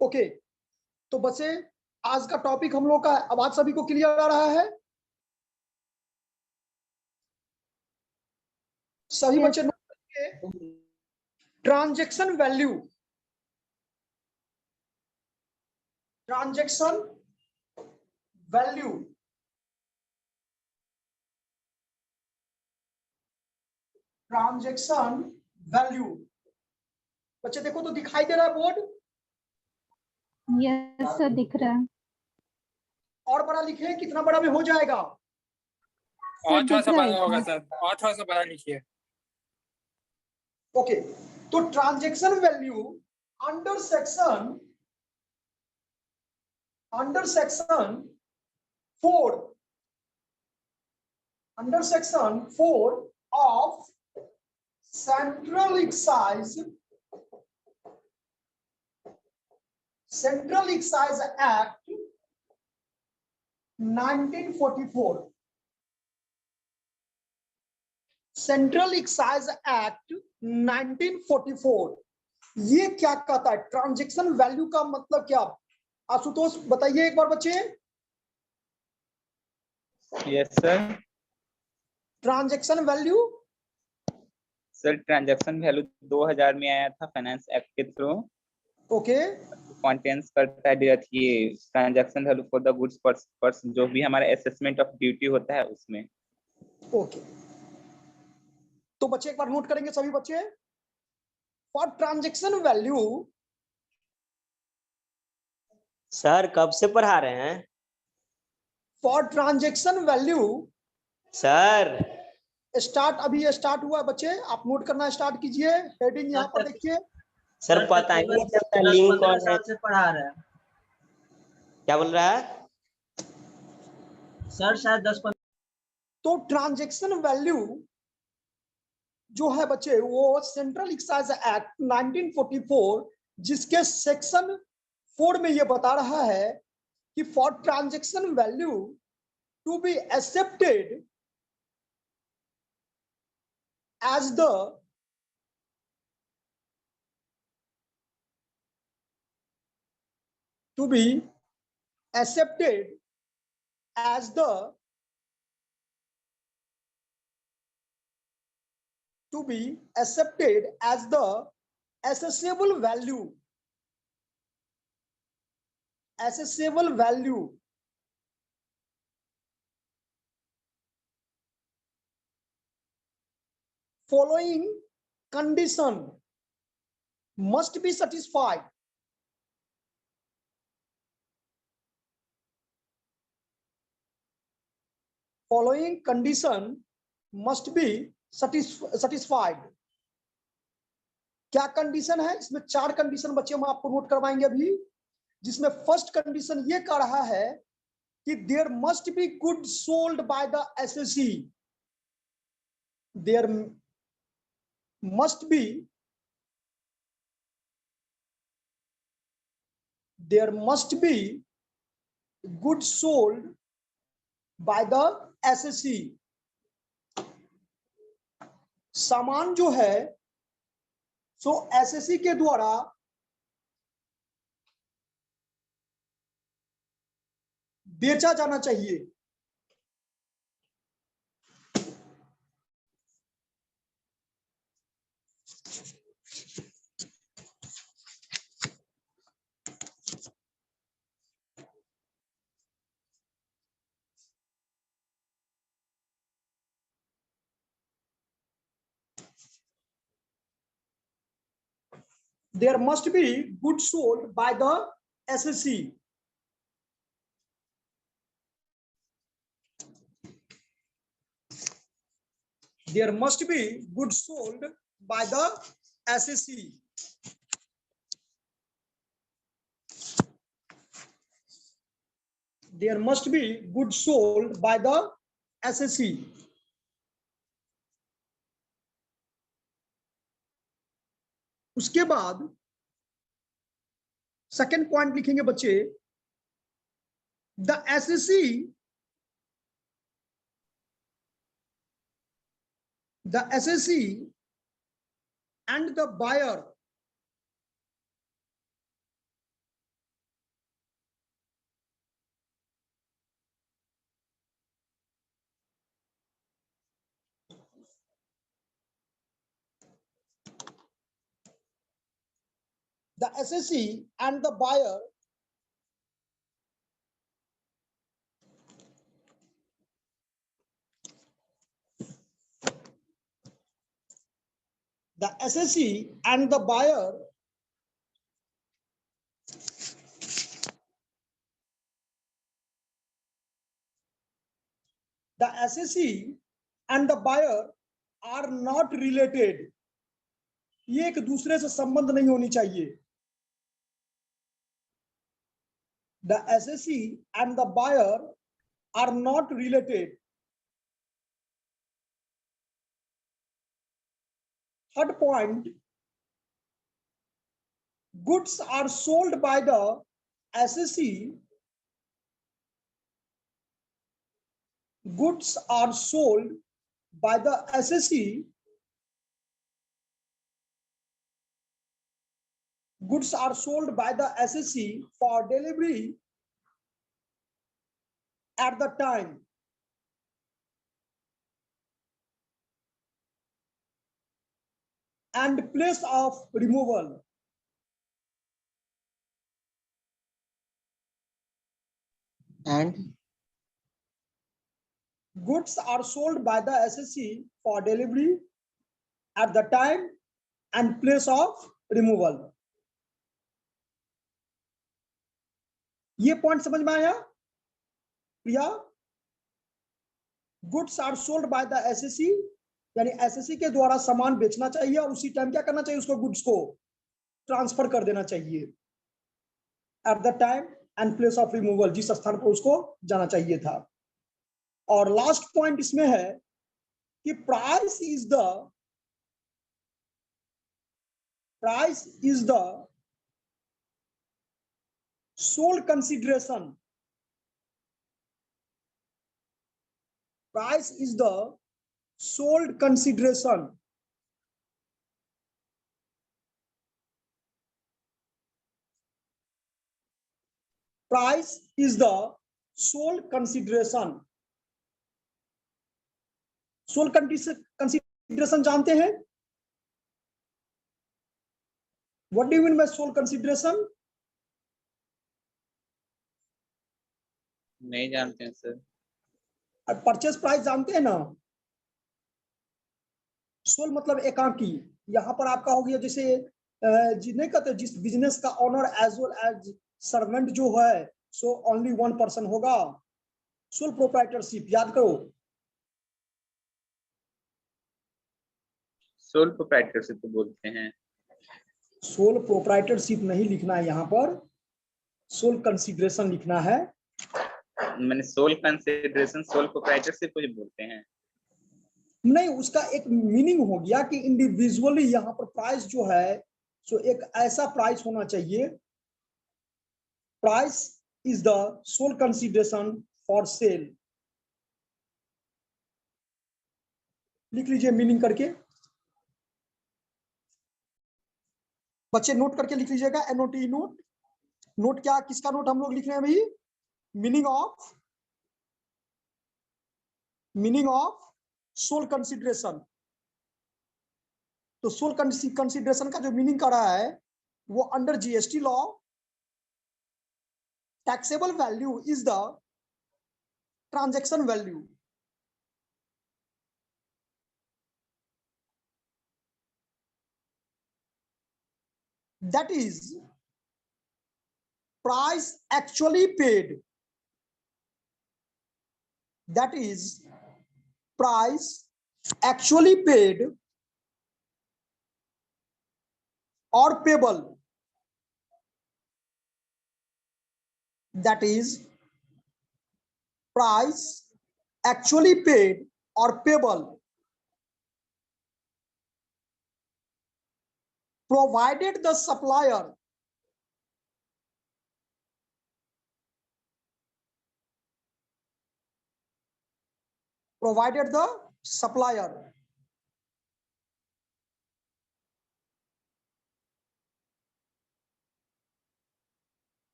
Okay, तो बच्चे आज का टॉपिक हम लोग का आवाज सभी को क्लियर आ रहा है? सभी बच्चे नोट करिए, transaction value. Transaction value, transaction value. बच्चे देखो तो दिखाई दे रहा है बोर्ड? यस सर, दिख रहा है। और बड़ा लिखे, कितना बड़ा में हो जाएगा? और थोड़ा सा बड़ा होगा सर, और थोड़ा सा बड़ा लिखिए। ओके, तो transaction value under section 4 of central excise act 1944। Central excise act 1944 ये क्या कहता है? ट्रांजैक्शन वैल्यू का मतलब क्या? आशुतोष बताइए एक बार बच्चे। Yes sir. Transaction value sir transaction value 2000 में आया था फाइनेंस एक्ट के थ्रू। ओके, कंटेंट्स करता है ये transaction value for the goods person, जो भी हमारा असेसमेंट ऑफ ड्यूटी होता है उसमें। ओके, तो बच्चे एक बार नोट करेंगे सभी बच्चे। फॉर ट्रांजैक्शन वैल्यू, सर कब से पढ़ा रहे हैं? फॉर ट्रांजैक्शन वैल्यू सर अभी स्टार्ट हुआ है बच्चे, आप नोट करना स्टार्ट कीजिए। हेडिंग यहाँ पर देखिए। सर पता ही नहीं चलता लिंक कौन है। से पढ़ा रहे हैं क्या बोल रहा है सर? शायद 10-15। तो ट्रांजैक्शन वैल्यू जो है बच्चे वो सेंट्रल एक्साइज एक्ट 1944 जिसके सेक्शन 4 में ये बता रहा है कि for transaction value to be accepted as the to be accepted as the assessable value following condition must be satisfied. Following condition must be satisfied. क्या कंडीशन है इसमें? 4 कंडीशन बच्चे हम आपको नोट करवाएंगे अभी, जिसमें फर्स्ट कंडीशन ये कह रहा है कि there must be good sold by the SSC. There must be good sold by the SSC. सामान जो है सो एसएससी के द्वारा बेचा जाना चाहिए। There must be goods sold by the SSC. There must be goods sold by the SSC. There must be goods sold by the SSC. उसके बाद सेकेंड पॉइंट लिखेंगे बच्चे, the assessee and the buyer The assessee and the buyer are not related. ये एक दूसरे से संबंध नहीं होनी चाहिए. The assessee and the buyer are not related. Third point, goods are sold by the assessee. Goods are sold by the assessee. Goods are sold by the assessee for delivery at the time and place of removal. And Goods are sold by the assessee for delivery at the time and place of removal. ये point समझ में आया Priya? Goods are sold by the SSC, यानी SSC के द्वारा सामान बेचना चाहिए और उसी टाइम क्या करना चाहिए, उसको गुड्स को ट्रांसफर कर देना चाहिए at the time and place of removal, जिस स्थान पर उसको जाना चाहिए था. और लास्ट पॉइंट इसमें है कि price is the sole consideration. Price is the sold consideration. Price is the sole consideration. Sole consideration जानते हैं? What do you mean by sole consideration? नहीं जानते हैं सर. परचेस प्राइस जानते हैं ना? सोल मतलब एकांकी. यहाँ पर आपका हो गया जैसे नहीं कहते, जिस बिजनेस का owner as well as servant जो है, सो ओनली वन पर्सन होगा. सोल प्रोप्राइटरशिप याद करो. सोल प्रोप्राइटरशिप तो बोलते हैं. सोल प्रोप्राइटरशिप नहीं लिखना है यहाँ पर, सोल कंसिडरेशन लिखना है. मैंने सोल कंसिडरेशन सोल प्रोप्राइटरशिप को बोलते हैं. नहीं, उसका एक मीनिंग हो गया कि इंडिविजुअली यहाँ पर प्राइस जो है, सो एक ऐसा प्राइस होना चाहिए. Price is the sole consideration for sale. लिख लीजिए मीनिंग करके, बच्चे नोट करके लिख लीजिएगा. NOT note. नोट क्या, किसका नोट हम लोग लिख रहे हैं भाई? Meaning of sole consideration. तो सोल कंसिडरेशन का जो मीनिंग कर रहा है वो under GST law, taxable value is the transaction value. That is price actually paid. That is price actually paid or payable. That is price actually paid or payable, provided the supplier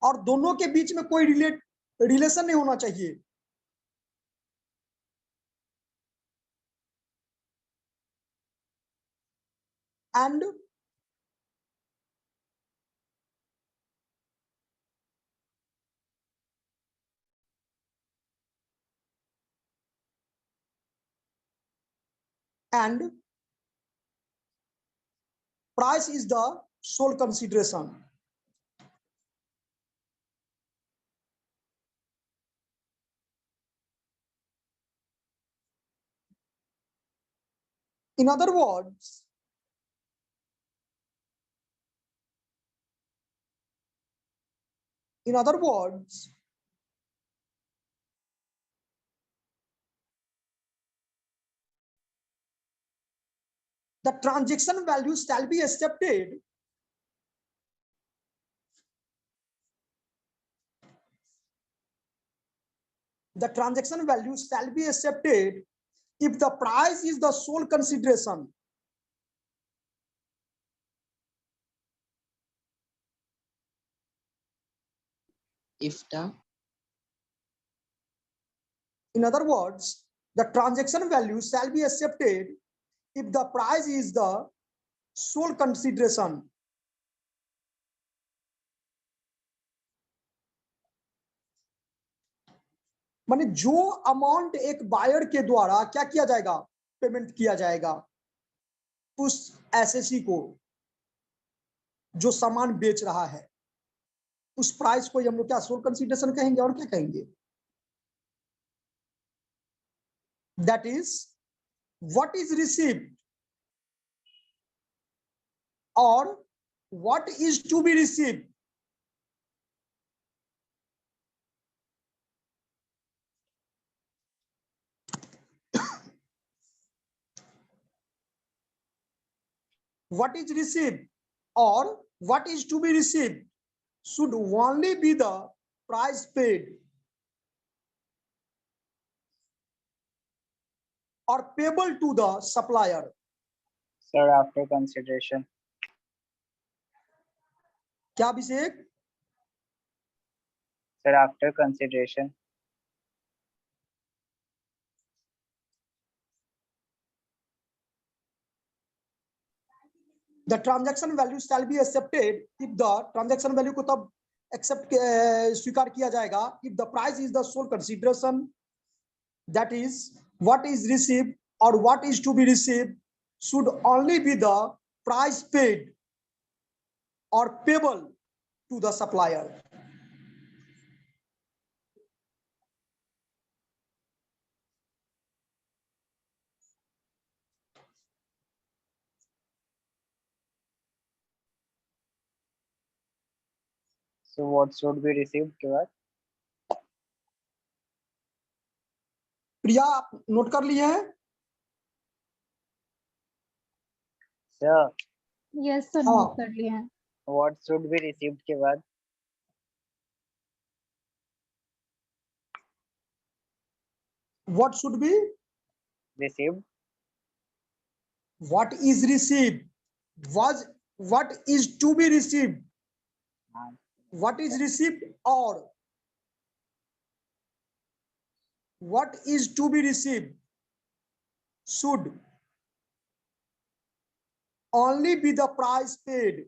और दोनों के बीच में कोई relation नहीं होना चाहिए. and price is the sole consideration. In other words, the transaction value shall be accepted if the price is the sole consideration. In other words, the transaction value shall be accepted if the price is the sole consideration. माने जो amount एक buyer के द्वारा क्या किया जाएगा, payment किया जाएगा उस एसएससी को जो सामान बेच रहा है, उस प्राइस को हम लोग क्या सोल कंसीडरेशन कहेंगे और क्या कहेंगे? That is what is received और what is to be received. What is received or what is to be received should only be the price paid or payable to the supplier. Sir, after consideration. क्या अभिषेक? Sir, after consideration. The transaction value shall be accepted if the transaction value को तब accept स्वीकार किया जाएगा if the price is the sole consideration, that is what is received or what is to be received should only be the price paid or payable to the supplier. So what should be received के बाद? प्रिया आप note कर लिए हैं? Sir, yes sir, note कर लिए हैं. what should be received के बाद? What should be? Received. What is received? What is to be received? What is received or what is to be received should only be the price paid.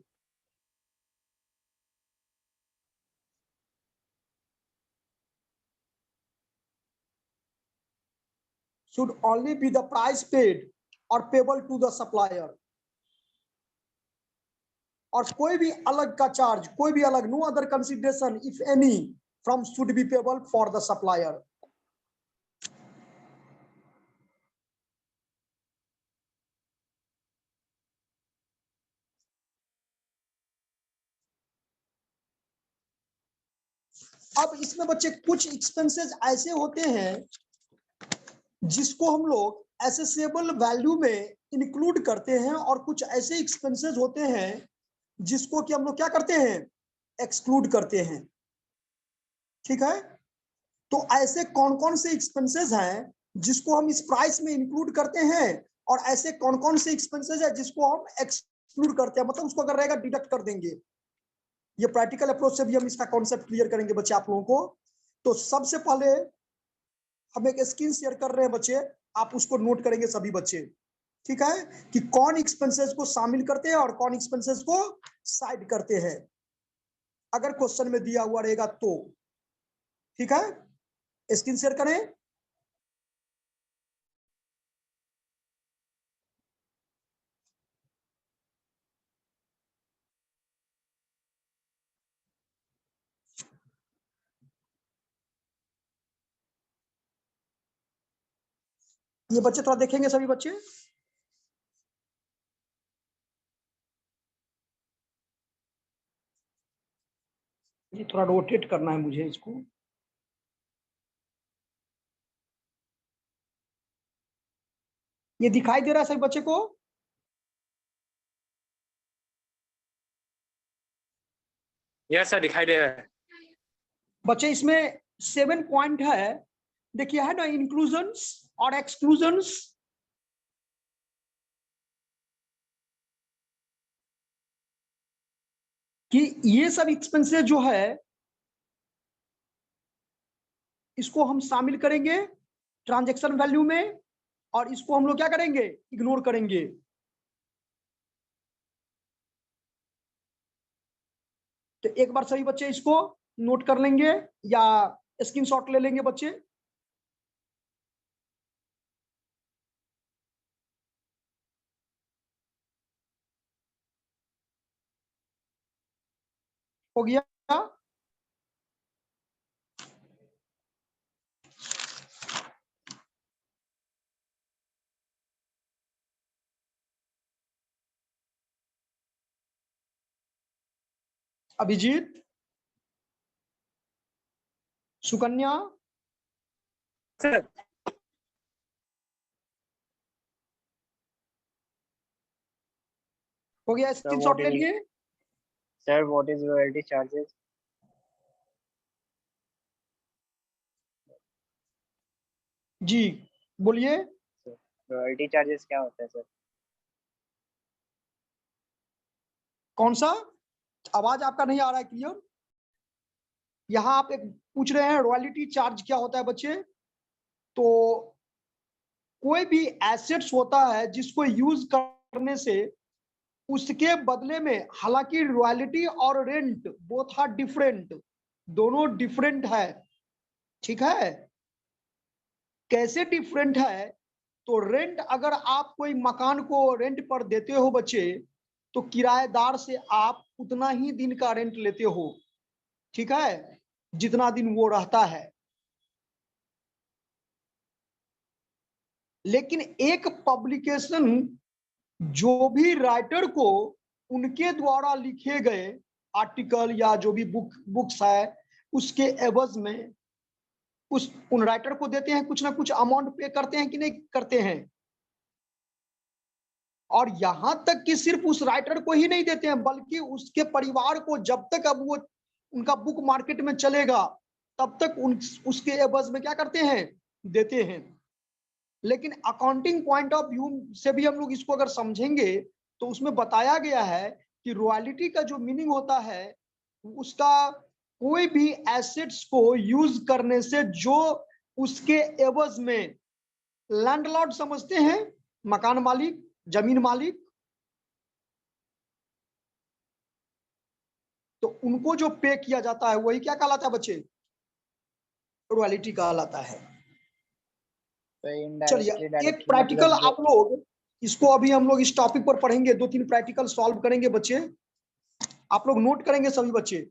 Should only be the price paid or payable to the supplier. और कोई भी अलग का charge, कोई भी अलग, no other consideration if any from should be payable for the supplier. अब इसमें बच्चे कुछ एक्सपेंसेस ऐसे होते हैं जिसको हम लोग एसेसेबल वैल्यू में इंक्लूड करते हैं और कुछ ऐसे एक्सपेंसेस होते हैं जिसको कि हम लोग क्या करते हैं, एक्सक्लूड करते हैं. ठीक है, तो ऐसे कौन कौन से एक्सपेंसेस हैं जिसको हम इस प्राइस में इंक्लूड करते हैं और ऐसे कौन कौन से एक्सपेंसेस है जिसको हम एक्सक्लूड करते हैं, मतलब उसको अगर रहेगा डिडक्ट कर देंगे. ये प्रैक्टिकल अप्रोच से भी हम इसका कॉन्सेप्ट क्लियर करेंगे बच्चे आप लोगों को. तो सबसे पहले हम एक स्क्रीन शेयर कर रहे हैं बच्चे, आप उसको नोट करेंगे सभी बच्चे. ठीक है, कि कौन एक्सपेंसेस को शामिल करते हैं और कौन एक्सपेंसेस को साइड करते हैं, अगर क्वेश्चन में दिया हुआ रहेगा तो। ठीक है, स्क्रीन शेयर करें। ये बच्चे थोड़ा देखेंगे, सभी बच्चे। ये थोड़ा रोटेट करना है मुझे इसको। ये दिखाई दे रहा है सभी बच्चे को? यस सर, दिखाई दे रहा है। बच्चे इसमें 7 पॉइंट है, देखिए है ना, इंक्लूजन्स और एक्सक्लूजन्स। कि ये सब एक्सपेंसेस जो है इसको हम शामिल करेंगे ट्रांजैक्शन वैल्यू में, और इसको हम लोग क्या करेंगे, इग्नोर करेंगे। तो एक बार सभी बच्चे इसको नोट कर लेंगे या स्क्रीनशॉट ले लेंगे बच्चे। हो गया? अभिजीत, सुकन्या, सर हो गया? स्क्रीनशॉट ले लिए? Sir what is royalty charges? जी बोलिए। रॉयल्टी चार्जेस क्या होता है सर? कौन सा? आवाज आपका नहीं आ रहा है क्लियर। यहाँ आप एक पूछ रहे हैं रॉयल्टी चार्ज क्या होता है बच्चे। तो कोई भी एसेट्स होता है जिसको यूज करने से उसके बदले में, हालांकि रॉयल्टी और रेंट बोथ आर डिफरेंट, दोनों डिफरेंट है। ठीक है, कैसे डिफरेंट है? तो रेंट, अगर आप कोई मकान को रेंट पर देते हो बच्चे, तो किराएदार से आप उतना ही दिन का रेंट लेते हो। ठीक है, जितना दिन वो रहता है। लेकिन एक पब्लिकेशन जो भी राइटर को उनके द्वारा लिखे गए आर्टिकल या जो भी बुक्स है उसके एवज में उन राइटर को देते हैं, कुछ ना कुछ अमाउंट पे करते हैं कि नहीं करते हैं। और यहां तक कि सिर्फ उस राइटर को ही नहीं देते हैं, बल्कि उसके परिवार को, जब तक अब वो उनका बुक मार्केट में चलेगा तब तक उसके एवज में क्या करते हैं, देते हैं। लेकिन अकाउंटिंग पॉइंट ऑफ व्यू से भी हम लोग इसको अगर समझेंगे तो उसमें बताया गया है कि रॉयल्टी का जो मीनिंग होता है उसका कोई भी एसेट्स को यूज करने से जो उसके एवज में लैंडलॉर्ड समझते हैं, मकान मालिक, जमीन मालिक, तो उनको जो पे किया जाता है वही क्या कहलाता है बच्चे, रॉयल्टी कहलाता है। चलिए एक प्रैक्टिकल आप लोग इसको, अभी हम लोग इस टॉपिक पर पढ़ेंगे, 2-3 प्रैक्टिकल सॉल्व करेंगे बच्चे, आप लोग नोट करेंगे सभी बच्चे।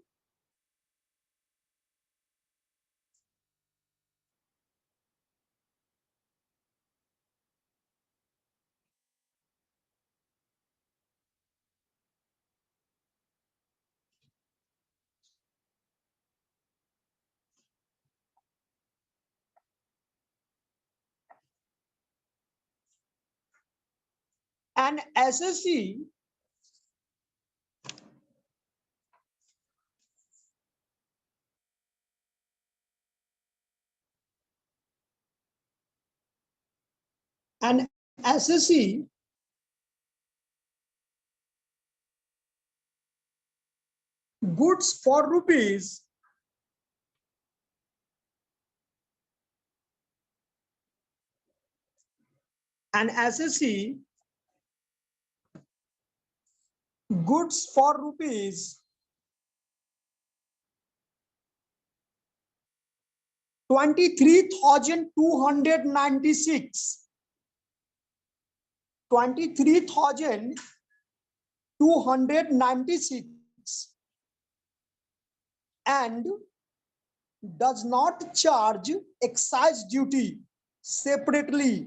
An assessee an assessee goods for rupees an assessee goods for rupees 23,296 and does not charge excise duty separately.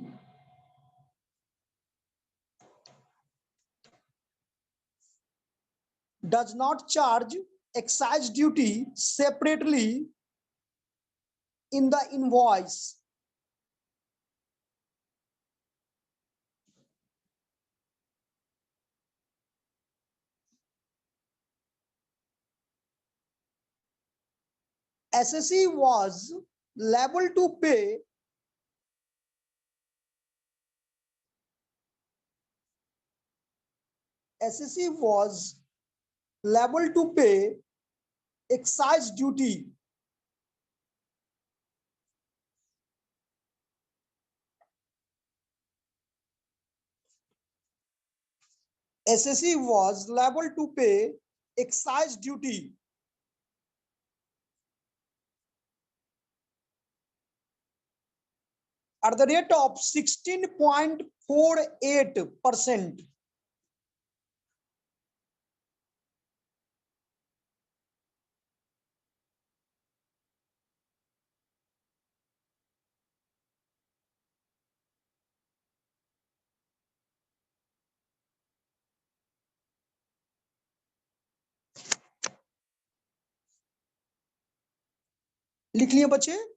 Does not charge excise duty separately in the invoice. SSE was liable to pay excise duty SSE was liable to pay excise duty at the rate of 16.48%. लिख लिए बच्चे?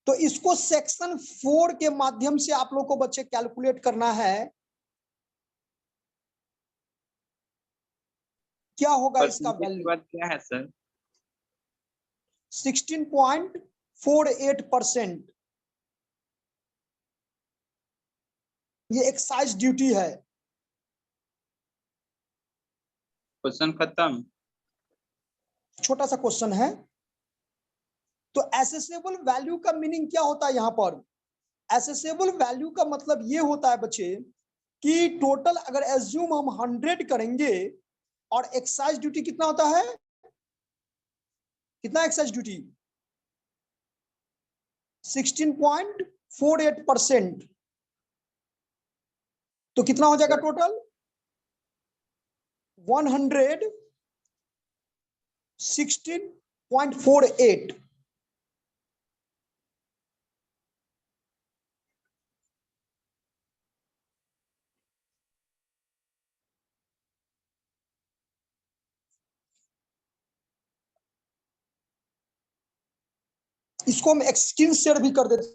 तो इसको section 4 के माध्यम से आप लोग को बच्चे कैलकुलेट करना है। क्या होगा इसका वैल्यू? क्या है सर? 16.48%। ये एक्साइज ड्यूटी है। क्वेश्चन खत्म। छोटा सा क्वेश्चन है। तो एसेसेबल वैल्यू का मीनिंग क्या होता है यहाँ पर? एसेसेबल वैल्यू का मतलब ये होता है बच्चे कि टोटल अगर एज्यूम हम 100 करेंगे और एक्साइज ड्यूटी कितना होता है? कितना एक्साइज ड्यूटी? 16.48%। तो कितना हो जाएगा टोटल? 116.48। इसको हम स्क्रीन शेयर भी कर देते।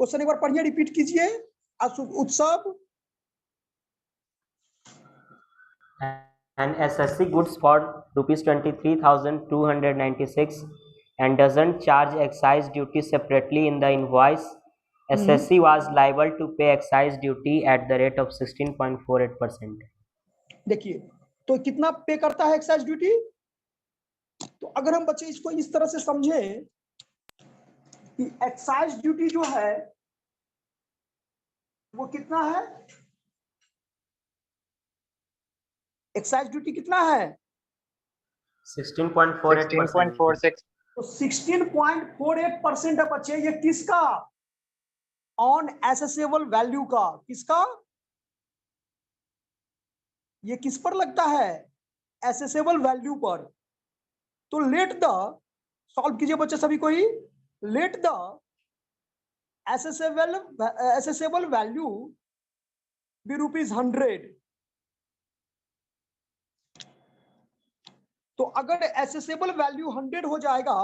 क्वेश्चन एक बार पढ़िए, रिपीट कीजिए। उत्सव। An SSC goods for rupees 23,296 and doesn't charge excise duty separately in the invoice. SSC was liable to pay excise duty at the rate of 16.48%. देखिए तो कितना पे करता है एक्साइज ड्यूटी? तो अगर हम बच्चे इसको इस तरह से समझे कि एक्साइज ड्यूटी जो है वो कितना है? एक्साइज ड्यूटी कितना है? 16.48%. तो 16.48% है बच्चे। ये किसका? ऑन एसेसेबल वैल्यू का। किसका? ये किस पर लगता है? एसेसेबल वैल्यू पर। तो लेट द, सॉल्व कीजिए बच्चे सभी को ही। Let the assessable value be ₹100 तो अगर एसेसेबल वैल्यू 100 हो जाएगा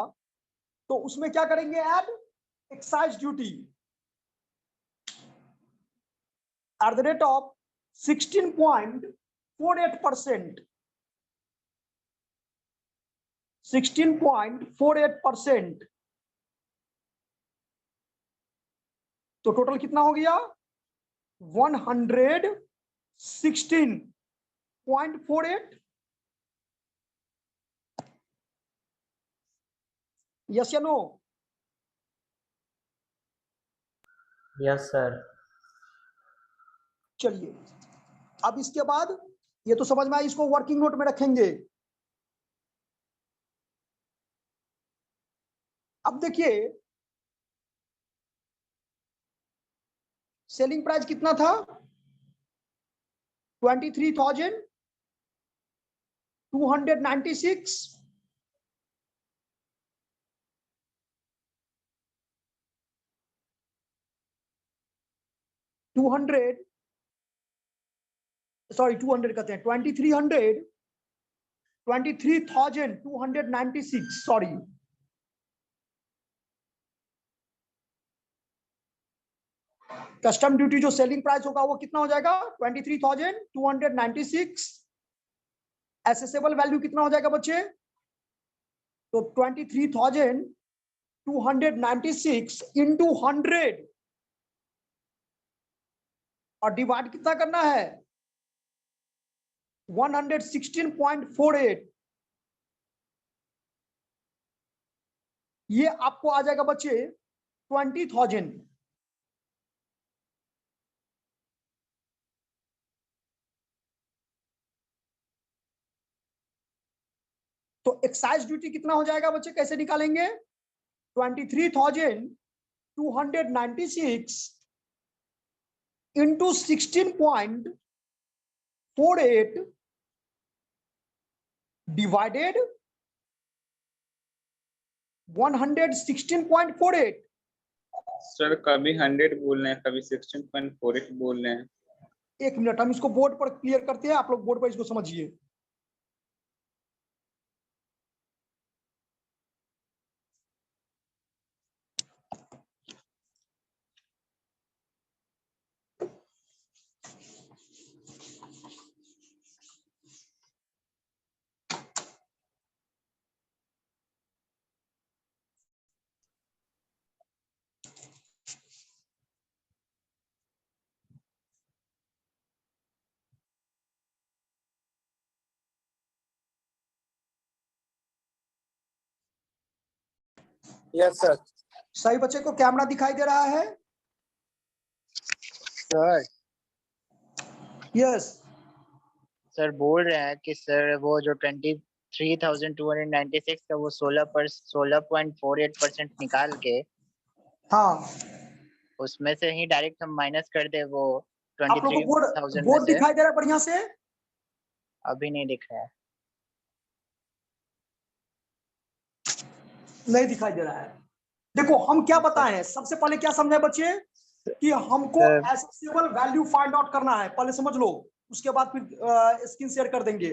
तो उसमें क्या करेंगे, add excise duty at the rate of 16.48%। 16.48%। तो टोटल कितना हो गया, 116.48। यस या नो? Yes sir. चलिए अब इसके बाद ये तो समझ में आई, इसको वर्किंग नोट में रखेंगे। अब देखिए सेलिंग प्राइस कितना था, 23,296। टू हंड्रेड कहते हैं 23,296 सॉरी। कस्टम ड्यूटी जो सेलिंग प्राइस होगा वो कितना हो जाएगा, 23,296। एसेसेबल वैल्यू कितना हो जाएगा बच्चे, तो 23,296 इंटू 100 और डिवाइड कितना करना है, 116.48। ये आपको आ जाएगा बच्चे 20,000। तो एक्साइज ड्यूटी कितना हो जाएगा बच्चे, कैसे निकालेंगे, 23,296 इंटू 16.48 डिवाइडेड 116.48। सर कभी 100 बोल रहे हैं, कभी 16.48 बोल रहे हैं। एक मिनट, हम इसको बोर्ड पर क्लियर करते हैं, आप लोग बोर्ड पर इसको समझिए। Yes sir. सही बच्चे को कैमरा दिखाई दे रहा है? Sir yes. सर बोल रहे हैं कि सर वो जो 23,296 का वो 16.48% निकाल के हाँ, उसमें से ही डायरेक्ट हम माइनस कर दे वो आप लोग को 23,000 में बोर्ड से। दिखाई दे रहा है बढ़िया से? अभी नहीं दिख रहा है। नहीं दिखाई दे रहा है। देखो हम क्या बताएं, सबसे पहले क्या समझे बच्चे कि हमको एसेसेबल वैल्यू फाइंड आउट करना है, पहले समझ लो, उसके बाद फिर स्क्रीन शेयर कर देंगे।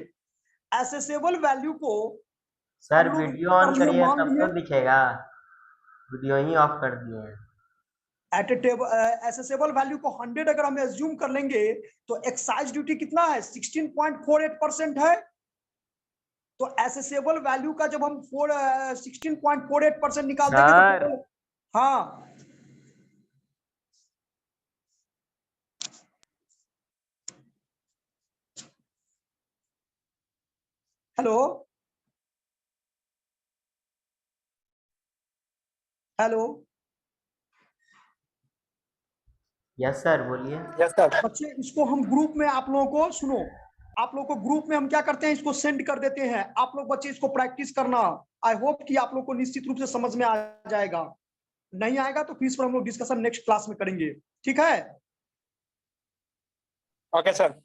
एसेसेबल वैल्यू को सर हम लोग वीडियो ऑन कर लिए, करिए मान तब लिए तो दिखेगा, वीडियो ही ऑफ कर दिए हैं। एट ए टेबल एसेसेबल वैल्यू को 100 अगर हम एज्यूम कर लेंगे तो एक्साइज ड्यूटी कितना है, 16.48% है। तो एसेसेबल वैल्यू का जब हम 16.48% निकाल देंगे तो total, हाँ हेलो हेलो यस सर बोलिए। Yes sir. बच्चे इसको हम ग्रुप में, आप लोगों को सुनो, आप लोगों को ग्रुप में हम क्या करते हैं, इसको सेंड कर देते हैं। आप लोग बच्चे इसको प्रैक्टिस करना। आई होप कि आप लोग को निश्चित रूप से समझ में आ जाएगा। नहीं आएगा तो फिर इस पर हम लोग डिस्कशन नेक्स्ट क्लास में करेंगे, ठीक है? Okay sir.